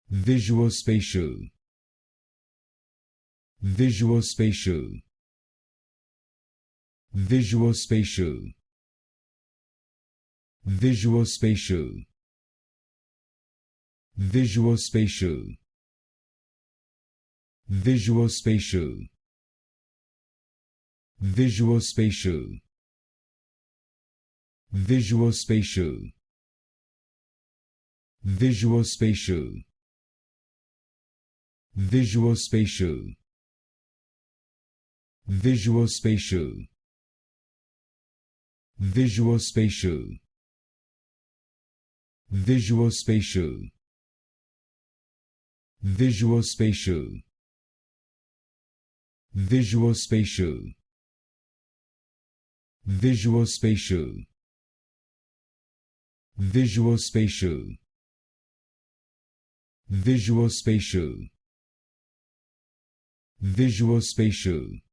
Visuospatial. Visuospatial. Visuospatial. Visuospatial. Visuospatial. Visuospatial. Visuospatial. Visuospatial. Visuospatial. Visuospatial. Visuospatial. Visuospatial. Visuospatial. Visuospatial. Visuospatial. Visuospatial. Visuospatial. Visuospatial. Visuospatial.